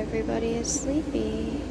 Everybody is sleepy.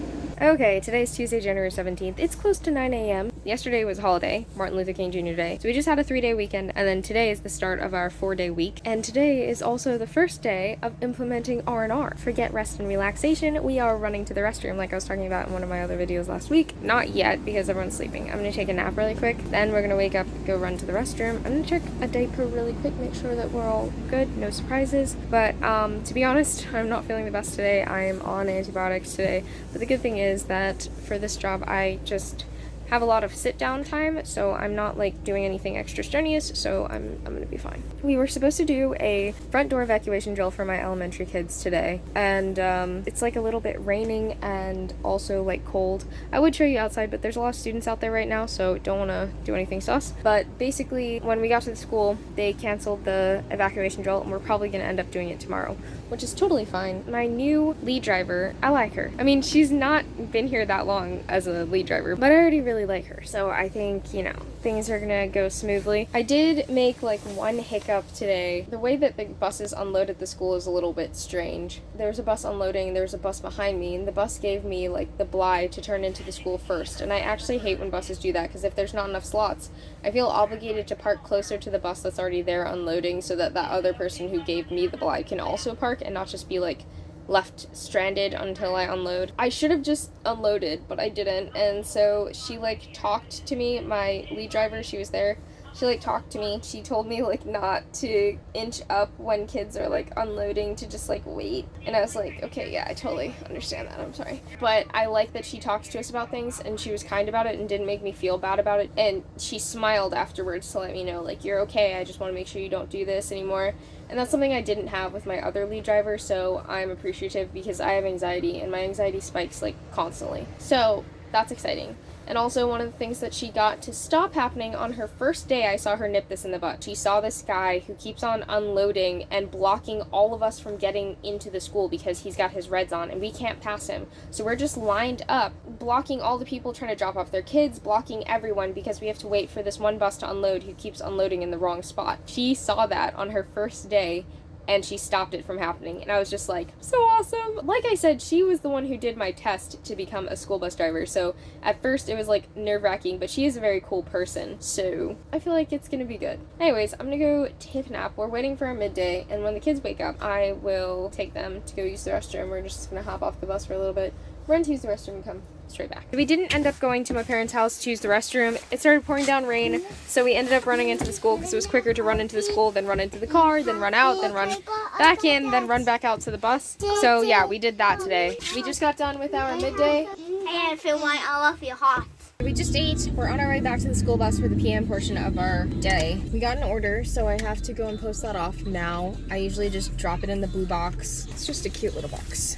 Okay, today's Tuesday, January 17th. It's close to 9 a.m. Yesterday was a holiday, Martin Luther King Jr. Day. So we just had a 3-day weekend, and then today is the start of our 4-day week. And today is also the first day of implementing R&R. Forget rest and relaxation. We are running to the restroom like I was talking about in one of my other videos last week. Not yet, because everyone's sleeping. I'm gonna take a nap really quick. Then we're gonna wake up, go run to the restroom. I'm gonna check a diaper really quick, make sure that we're all good, no surprises. But to be honest, I'm not feeling the best today. I'm on antibiotics today. But the good thing is that for this job, I just have a lot of sit-down time, so I'm not like doing anything extra strenuous, so I'm gonna be fine. We were supposed to do a front door evacuation drill for my elementary kids today, and it's like a little bit raining and also like cold. I would show you outside, but there's a lot of students out there right now, so don't want to do anything sus. But basically, when we got to the school, they canceled the evacuation drill, and we're probably gonna end up doing it tomorrow, which is totally fine. My new lead driver, I like her. I mean, she's not been here that long as a lead driver, but I already really like her, so I think, you know, things are gonna go smoothly. I did make like one hiccup today. The way that the buses unload at the school is a little bit strange. There's a bus unloading, there's a bus behind me, and the bus gave me like the bly to turn into the school first, and I actually hate when buses do that, because if there's not enough slots, I feel obligated to park closer to the bus that's already there unloading, so that that other person who gave me the bly can also park and not just be like left stranded until I unload. I should have just unloaded, but I didn't, and so she like talked to me, my lead driver, she was there, she like talked to me, she told me like not to inch up when kids are like unloading, to just like wait, and I was like, okay, yeah, I totally understand that, I'm sorry. But I like that she talks to us about things, and she was kind about it and didn't make me feel bad about it, and she smiled afterwards to let me know like, you're okay, I just want to make sure you don't do this anymore. And that's something I didn't have with my other lead driver, so I'm appreciative, because I have anxiety, and my anxiety spikes like constantly. So that's exciting. And also, one of the things that she got to stop happening on her first day, I saw her nip this in the butt. She saw this guy who keeps on unloading and blocking all of us from getting into the school because he's got his reds on and we can't pass him. So we're just lined up, blocking all the people trying to drop off their kids, blocking everyone because we have to wait for this one bus to unload who keeps unloading in the wrong spot. She saw that on her first day, and she stopped it from happening, and I was just like, so awesome. Like I said, she was the one who did my test to become a school bus driver, so at first it was like nerve-wracking, but she is a very cool person, so I feel like it's gonna be good. Anyways, I'm gonna go take a nap. We're waiting for our midday, and when the kids wake up, I will take them to go use the restroom. We're just gonna hop off the bus for a little bit, run to use the restroom, and come straight back. We didn't end up going to my parents' house to use the restroom. It started pouring down rain, so we ended up running into the school because it was quicker to run into the school than run into the car, then run out, then run back in, then run back out to the bus. So yeah, we did that today. We just got done with our midday. I feel like I love you hot. We just ate. We're on our way back to the school bus for the PM portion of our day. We got an order, so I have to go and post that off now. I usually just drop it in the blue box. It's just a cute little box.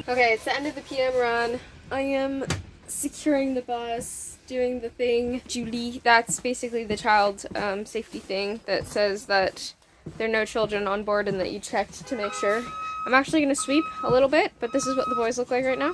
Okay, it's the end of the PM run. I am securing the bus, doing the thing. Julie, that's basically the child safety thing that says that there are no children on board and that you checked to make sure. I'm actually going to sweep a little bit, but this is what the boys look like right now.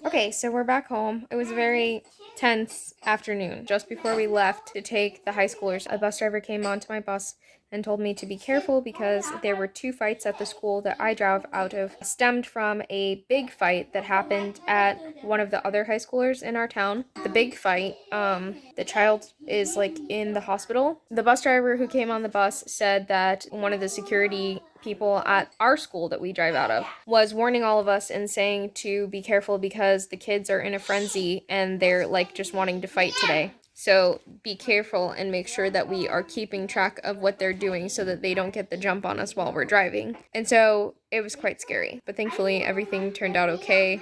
Okay, so we're back home. It was a very tense afternoon. Just before we left to take the high schoolers, a bus driver came onto my bus and told me to be careful because there were 2 fights at the school that I drove out of, stemmed from a big fight that happened at one of the other high schoolers in our town. The big fight, the child is like in the hospital. The bus driver who came on the bus said that one of the security people at our school that we drive out of was warning all of us and saying to be careful because the kids are in a frenzy and they're like just wanting to fight today. So be careful and make sure that we are keeping track of what they're doing so that they don't get the jump on us while we're driving. And so it was quite scary, but thankfully everything turned out okay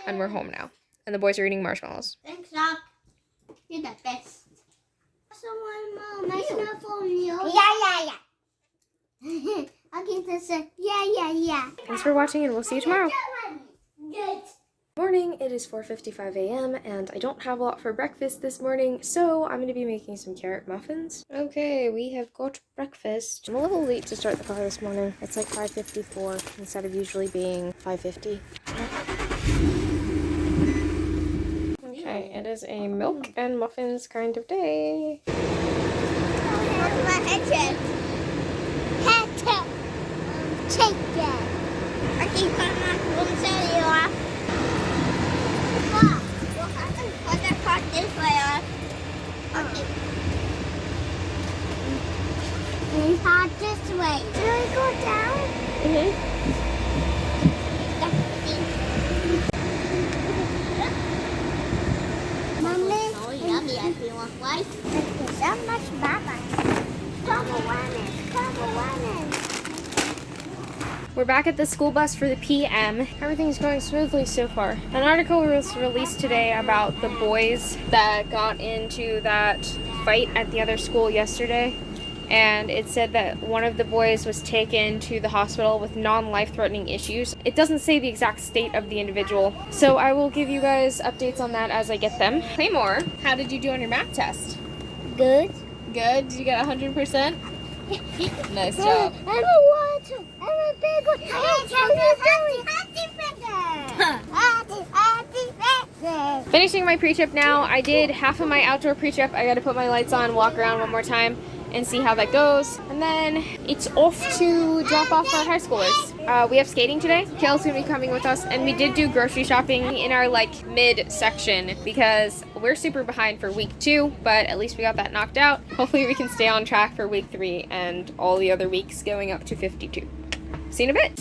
and we're home now. And the boys are eating marshmallows. Thanks, Doc. You're the best. Someone, Mom, I smell for you. Yeah. I'll give this a yeah. Thanks for watching and we'll see you tomorrow. Good. Morning, it is 4:55 a.m. and I don't have a lot for breakfast this morning, so I'm going to be making some carrot muffins. Okay, we have got breakfast. I'm a little late to start the car this morning. It's like 5:54 instead of usually being 5:50. Okay, it is a milk and muffins kind of day. This way. Can I go down? Mommy. Oh, yummy everyone. Why? There's so much baba. We're back at the school bus for the PM. Everything's going smoothly so far. An article was released today about the boys that got into that fight at the other school yesterday. And it said that one of the boys was taken to the hospital with non-life-threatening issues. It doesn't say the exact state of the individual, so I will give you guys updates on that as I get them. Claymore, how did you do on your math test? Good. Good? Did you get 100%? Nice job. I'm a big one. Finishing my pre-trip now. I did half of my outdoor pre-trip. I gotta put my lights on, walk around one more time, and see how that goes. And then it's off to drop off our high schoolers. We have skating today. Kale's gonna be coming with us, and we did do grocery shopping in our like mid section because we're super behind for week 2, but at least we got that knocked out. Hopefully we can stay on track for week 3 and all the other weeks going up to 52. See you in a bit.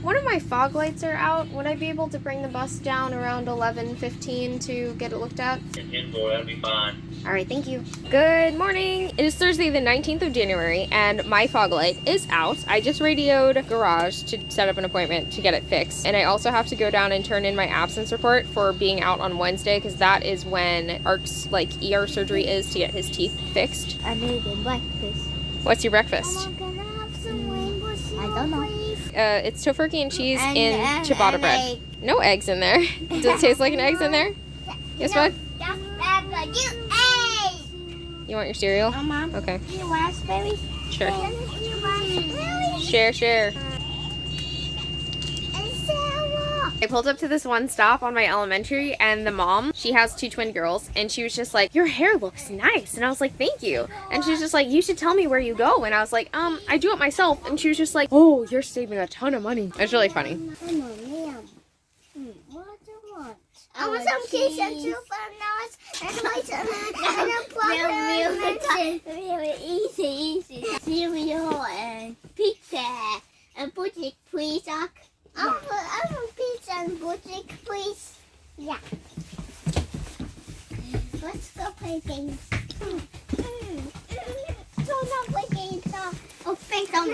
One of my fog lights are out. Would I be able to bring the bus down around 11:15 to get it looked at? That'll be fine. Alright, thank you. Good morning. It is Thursday the 19th of January and my fog light is out. I just radioed Garage to set up an appointment to get it fixed. And I also have to go down and turn in my absence report for being out on Wednesday because that is when Ark's like ER surgery is to get his teeth fixed. I made a breakfast. What's your breakfast? I'm gonna have some rainbow cereal, I don't know. It's tofurkey and cheese And- in and- ciabatta and bread. egg. No eggs in there. Does it taste like an egg's in there? Yes, bud? You want your cereal? Mom. Okay. You raspberries? Sure. Raspberries? Share. And Sarah. I pulled up to this one stop on my elementary and the mom, she has 2 twin girls, and she was just like, your hair looks nice. And I was like, thank you. And she was just like, you should tell me where you go. And I was like, I do it myself. And she was just like, oh, you're saving a ton of money. It's really funny. What do you want? I want some cheese and super nuts and really easy. Cereal and pizza and boutique, please. I want pizza and boutique, please. Yeah. Let's go play games. So not play games. Oh, thanks. No.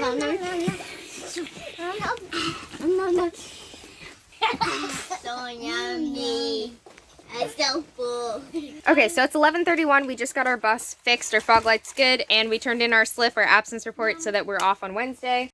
So yummy. I'm so full. Okay, so it's 11:31. We just got our bus fixed, our fog light's good, and we turned in our slip, our absence report, so that we're off on Wednesday.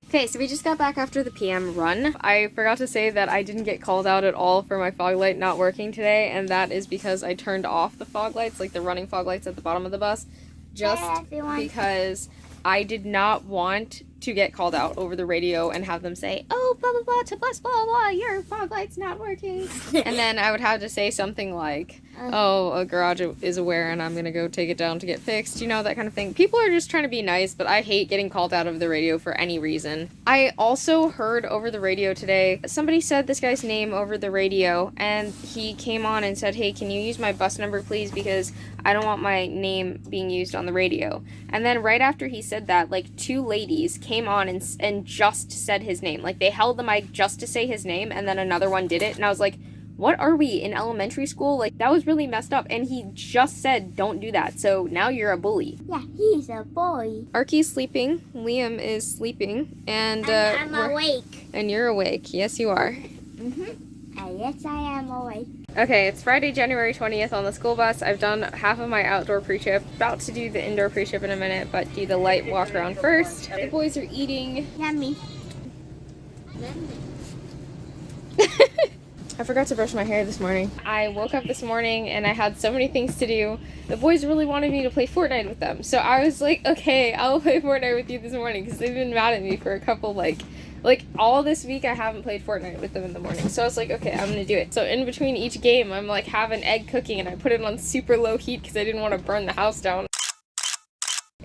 Okay, so we just got back after the PM run. I forgot to say that I didn't get called out at all for my fog light not working today, and that is because I turned off the fog lights, like the running fog lights at the bottom of the bus, just because I did not want to get called out over the radio and have them say, oh, blah, blah, blah, to blah, blah, blah, your fog light's not working. And then I would have to say something like, oh, a garage is aware and I'm going to go take it down to get fixed, you know, that kind of thing. People are just trying to be nice, but I hate getting called out of the radio for any reason. I also heard over the radio today, somebody said this guy's name over the radio, and he came on and said, hey, can you use my bus number, please, because I don't want my name being used on the radio. And then right after he said that, like, 2 ladies came on and just said his name. Like, they held the mic just to say his name, and then another one did it, and I was like, what are we, in elementary school? Like, that was really messed up, and he just said, don't do that, so now you're a bully. Yeah, he's a boy. Arky's sleeping, Liam is sleeping, and I'm awake. And you're awake, yes you are. Yes, I am awake. Okay, it's Friday, January 20th on the school bus. I've done half of my outdoor pre-trip, about to do the indoor pre-trip in a minute, but do the light walk around first. The boys are eating. Yummy. I forgot to brush my hair this morning. I woke up this morning and I had so many things to do. The boys really wanted me to play Fortnite with them. So I was like, okay, I'll play Fortnite with you this morning because they've been mad at me for a couple, like all this week I haven't played Fortnite with them in the morning. So I was like, okay, I'm gonna do it. So in between each game, I'm like having egg cooking and I put it on super low heat because I didn't want to burn the house down.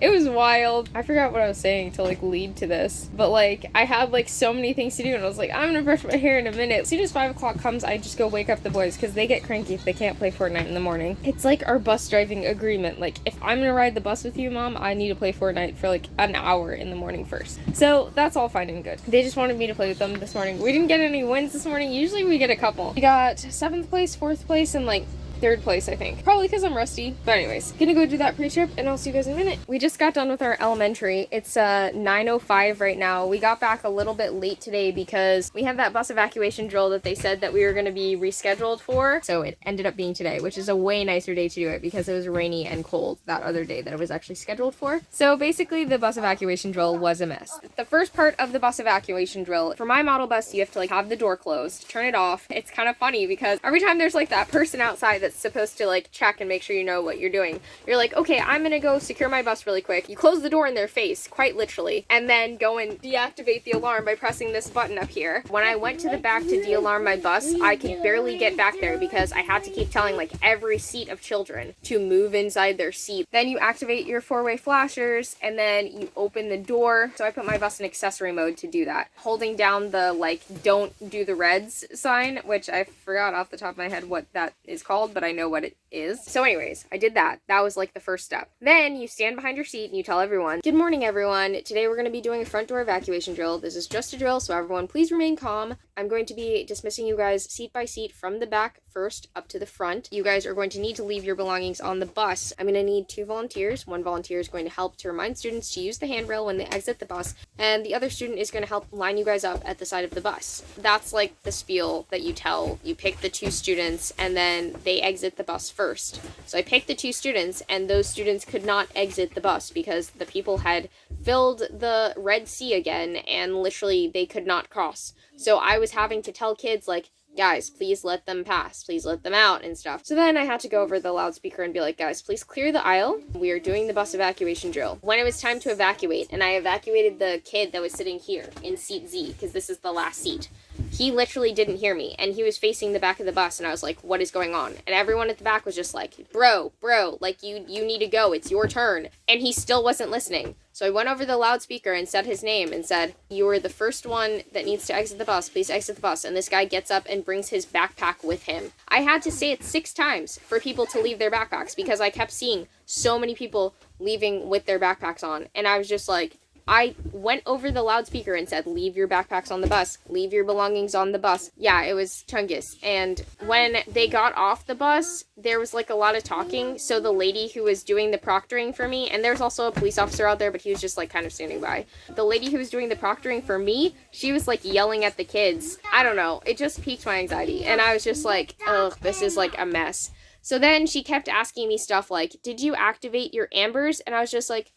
It was wild. I forgot what I was saying to, like, lead to this. But, like, I had, like, so many things to do, and I was like, I'm gonna brush my hair in a minute. As soon as 5 o'clock comes, I just go wake up the boys, because they get cranky if they can't play Fortnite in the morning. It's like our bus driving agreement. Like, if I'm gonna ride the bus with you, Mom, I need to play Fortnite for, like, an hour in the morning first. So, that's all fine and good. They just wanted me to play with them this morning. We didn't get any wins this morning. Usually we get a couple. We got 7th place, 4th place, and, like, 3rd place, I think. Probably because I'm rusty. But anyways, gonna go do that pre-trip, and I'll see you guys in a minute. We just got done with our elementary. It's 9:05 right now. We got back a little bit late today because we had that bus evacuation drill that they said that we were gonna be rescheduled for. So it ended up being today, which is a way nicer day to do it because it was rainy and cold that other day that it was actually scheduled for. So basically, the bus evacuation drill was a mess. The first part of the bus evacuation drill, for my model bus, you have to, like, have the door closed, turn it off. It's kind of funny because every time there's, like, that person outside that's supposed to, like, check and make sure you know what you're doing, you're like, okay, I'm gonna go secure my bus really quick. You close the door in their face, quite literally, and then go and deactivate the alarm by pressing this button up here. When I went to the back to de-alarm my bus, I could barely get back there because I had to keep telling, like, every seat of children to move inside their seat. Then you activate your 4-way flashers, and then you open the door. So I put my bus in accessory mode to do that. Holding down the, like, don't do the reds sign, which I forgot off the top of my head what that is called, but I know what it is. So anyways, I did that. That was, like, the first step. Then you stand behind your seat and you tell everyone, good morning, everyone. Today we're going to be doing a front door evacuation drill. This is just a drill, so everyone please remain calm. I'm going to be dismissing you guys seat by seat from the back first up to the front. You guys are going to need to leave your belongings on the bus. I'm going to need 2 volunteers. One volunteer is going to help to remind students to use the handrail when they exit the bus, and the other student is going to help line you guys up at the side of the bus. That's, like, the spiel that you tell. You pick the 2 students, and then they exit the bus first. So I picked the 2 students, and those students could not exit the bus because the people had filled the Red Sea again, and literally they could not cross. So I was having to tell kids, like, guys, please let them pass, please let them out and stuff. So then I had to go over the loudspeaker and be like, guys, please clear the aisle. We are doing the bus evacuation drill. When it was time to evacuate, and I evacuated the kid that was sitting here in seat Z, because this is the last seat. He literally didn't hear me, and he was facing the back of the bus, and I was like, what is going on? And everyone at the back was just like, bro, like, you need to go, it's your turn. And he still wasn't listening. So I went over the loudspeaker and said his name and said, you are the first one that needs to exit the bus, please exit the bus. And this guy gets up and brings his backpack with him. I had to say it 6 times for people to leave their backpacks because I kept seeing so many people leaving with their backpacks on. And I was just like, I went over the loudspeaker and said, leave your backpacks on the bus. Leave your belongings on the bus. Yeah, it was Chungus. And when they got off the bus, there was, like, a lot of talking. So the lady who was doing the proctoring for me, and there's also a police officer out there, but he was just, like, kind of standing by. The lady who was doing the proctoring for me, she was, like, yelling at the kids. I don't know. It just piqued my anxiety. And I was just like, ugh, this is, like, a mess. So then she kept asking me stuff like, did you activate your ambers? And I was just like,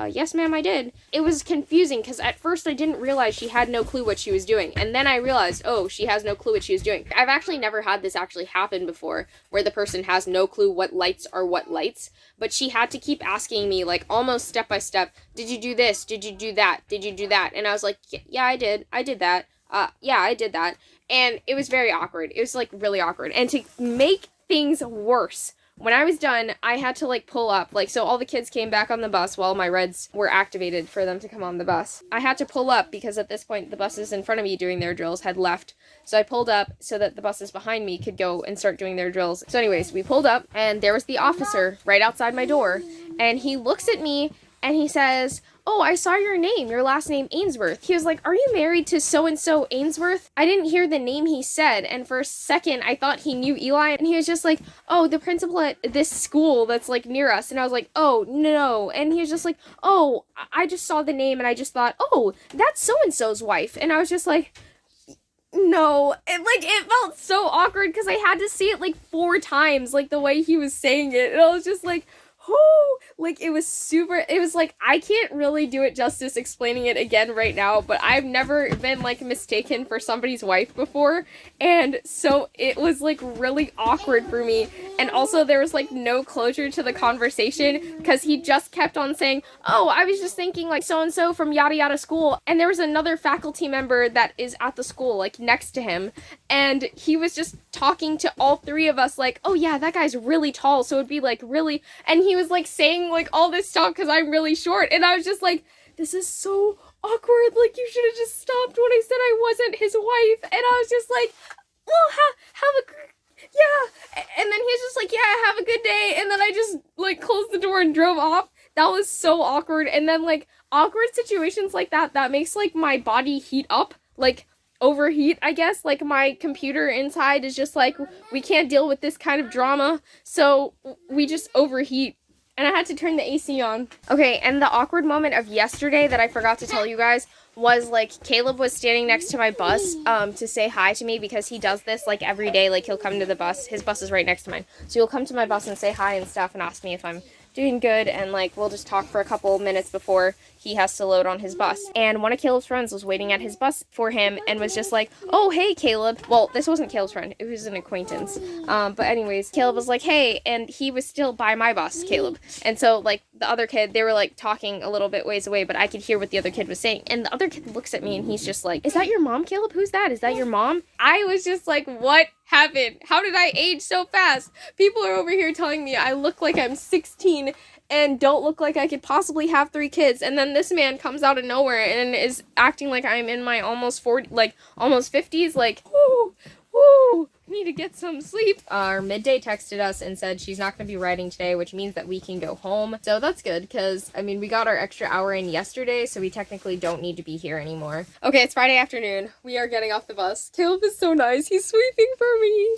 yes, ma'am, I did. It was confusing because at first I didn't realize she had no clue what she was doing. And then I realized, oh, she has no clue what she was doing. I've actually never had this actually happen before, where the person has no clue what lights are what lights. But she had to keep asking me, like, almost step by step, did you do this? Did you do that? Did you do that? And I was like, yeah, I did. I did that. Yeah, I did that. And it was very awkward. It was, like, really awkward. And to make things worse, when I was done, I had to, like, pull up. Like, so all the kids came back on the bus while my reds were activated for them to come on the bus. I had to pull up because at this point, the buses in front of me doing their drills had left. So I pulled up so that the buses behind me could go and start doing their drills. So anyways, we pulled up, and there was the officer right outside my door. And he looks at me, and he says, oh, I saw your name, your last name Ainsworth. He was like, are you married to so-and-so Ainsworth? I didn't hear the name he said, and for a second, I thought he knew Eli, and he was just like, oh, the principal at this school that's, like, near us, and I was like, oh, no, and he was just like, oh, I just saw the name, and I just thought, oh, that's so-and-so's wife, and I was just like, no, it felt so awkward, because I had to see it, like, 4 times, like, the way he was saying it, and I was just like, oh, like, it was like, I can't really do it justice explaining it again right now, but I've never been, like, mistaken for somebody's wife before, and so it was, like, really awkward for me, and also there was, like, no closure to the conversation, because he just kept on saying, oh, I was just thinking, like, so-and-so from yada yada school, and there was another faculty member that is at the school, like, next to him, and he was just talking to all 3 of us, like, oh yeah, that guy's really tall, so it'd be, like, really, and he was, like, saying, like, all this stuff because I'm really short, and I was just like, this is so awkward, like, you should have just stopped when I said I wasn't his wife, and I was just like, well, yeah, and then he was just like, yeah, have a good day, and then I just, like, closed the door and drove off. That was so awkward, and then, like, awkward situations like that makes, like, my body heat up, like, overheat, I guess. Like, my computer inside is just like, we can't deal with this kind of drama, so we just overheat. And I had to turn the AC on. Okay, and the awkward moment of yesterday that I forgot to tell you guys was, like, Caleb was standing next to my bus to say hi to me, because he does this, like, every day. Like, he'll come to the bus. His bus is right next to mine. So he'll come to my bus and say hi and stuff and ask me if I'm doing good, and, like, we'll just talk for a couple minutes before he has to load on his bus. And one of Caleb's friends was waiting at his bus for him and was just like, oh, hey, Caleb. Well, this wasn't Caleb's friend. It was an acquaintance. But anyways, Caleb was like, hey, and he was still by my bus, Caleb. And so, like, the other kid, they were, like, talking a little bit ways away, but I could hear what the other kid was saying. And the other kid looks at me and he's just like, is that your mom, Caleb? Who's that? Is that your mom? I was just like, what happened? How did I age so fast? People are over here telling me I look like I'm 16 and don't look like I could possibly have 3 kids, and then this man comes out of nowhere and is acting like I'm in my almost 40, like, almost 50s, like, whoo, need to get some sleep. Our midday texted us and said she's not going to be riding today, which means that we can go home, so that's good, because, I mean, we got our extra hour in yesterday, so we technically don't need to be here anymore. Okay, it's Friday afternoon. We are getting off the bus. Caleb is so nice. He's sweeping for me.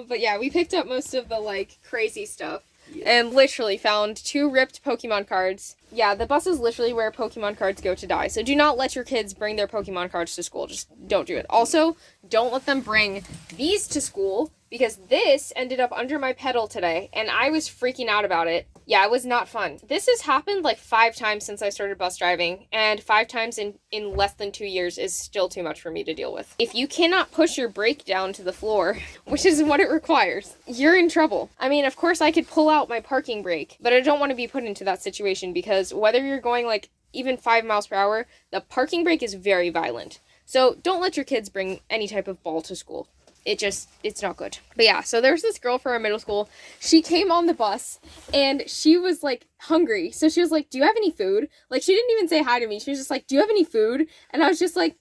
But yeah, we picked up most of the, like, crazy stuff. And literally found 2 ripped Pokemon cards. Yeah, the bus is literally where Pokemon cards go to die. So do not let your kids bring their Pokemon cards to school. Just don't do it. Also, don't let them bring these to school, because this ended up under my pedal today, and I was freaking out about it. Yeah, it was not fun. This has happened like 5 times since I started bus driving, and 5 times in less than 2 years is still too much for me to deal with. If you cannot push your brake down to the floor, which is what it requires, you're in trouble. I mean, of course I could pull out my parking brake, but I don't want to be put into that situation, because whether you're going like even 5 miles per hour, the parking brake is very violent. So don't let your kids bring any type of ball to school. It's not good. But yeah, so there's this girl from our middle school. She came on the bus, and she was, like, hungry. So she was like, do you have any food? Like, she didn't even say hi to me. She was just like, do you have any food? And I was just like,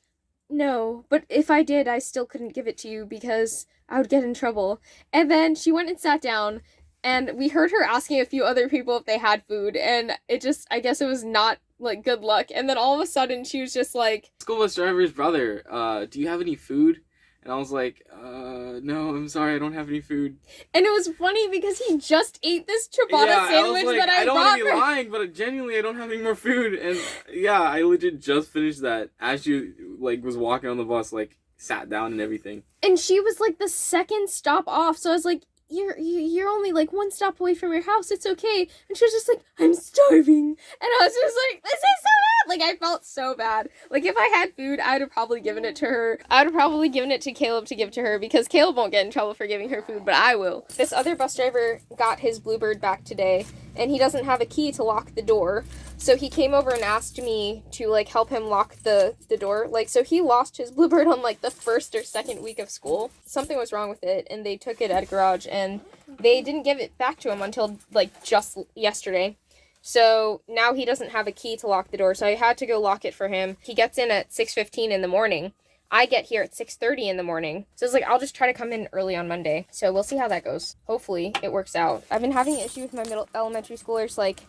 no. But if I did, I still couldn't give it to you because I would get in trouble. And then she went and sat down, and we heard her asking a few other people if they had food. And I guess it was not, like, good luck. And then all of a sudden, she was just like, school bus driver's brother, do you have any food? And I was like, no, I'm sorry, I don't have any food. And it was funny because he just ate this ciabatta sandwich that I brought. I don't want to be lying, but genuinely, I don't have any more food. And yeah, I legit just finished that as she, like, was walking on the bus, like, sat down and everything. And she was, like, the second stop off, so I was like, you're only like one stop away from your house. It's okay. And she was just like, I'm starving. And I was just like, this is so bad. Like, I felt so bad. Like, if I had food, I would have probably given it to her. I would have probably given it to Caleb to give to her, because Caleb won't get in trouble for giving her food, but I will. This other bus driver got his Bluebird back today, and he doesn't have a key to lock the door. So he came over and asked me to, like, help him lock the door. Like, so he lost his Bluebird on, like, the first or second week of school. Something was wrong with it, and they took it at a garage, and they didn't give it back to him until, like, just yesterday. So now he doesn't have a key to lock the door, so I had to go lock it for him. He gets in at 6:15 in the morning. I get here at 6:30 in the morning. So it's like, I'll just try to come in early on Monday. So we'll see how that goes. Hopefully it works out. I've been having an issue with my elementary schoolers, like,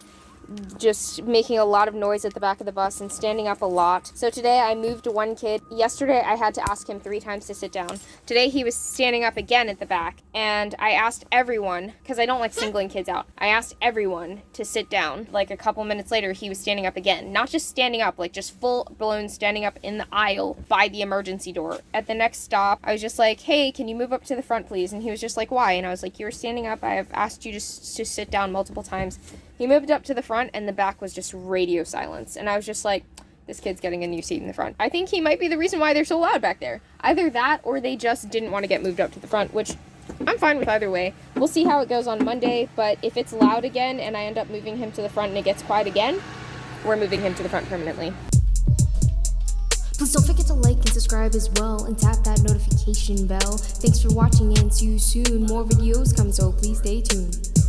just making a lot of noise at the back of the bus and standing up a lot. So today I moved one kid. Yesterday I had to ask him 3 times to sit down. Today he was standing up again at the back, and I asked everyone, because I don't like singling kids out, I asked everyone to sit down. Like, a couple minutes later he was standing up again. Not just standing up, like, just full-blown standing up in the aisle by the emergency door. At the next stop I was just like, hey, can you move up to the front please? And he was just like, why? And I was like, you were standing up, I have asked you to sit down multiple times. He moved up to the front, and the back was just radio silence. And I was just like, this kid's getting a new seat in the front. I think he might be the reason why they're so loud back there. Either that, or they just didn't want to get moved up to the front, which I'm fine with either way. We'll see how it goes on Monday, but if it's loud again and I end up moving him to the front and it gets quiet again, we're moving him to the front permanently. Please don't forget to like and subscribe as well, and tap that notification bell. Thanks for watching, and see you soon. More videos come, so please stay tuned.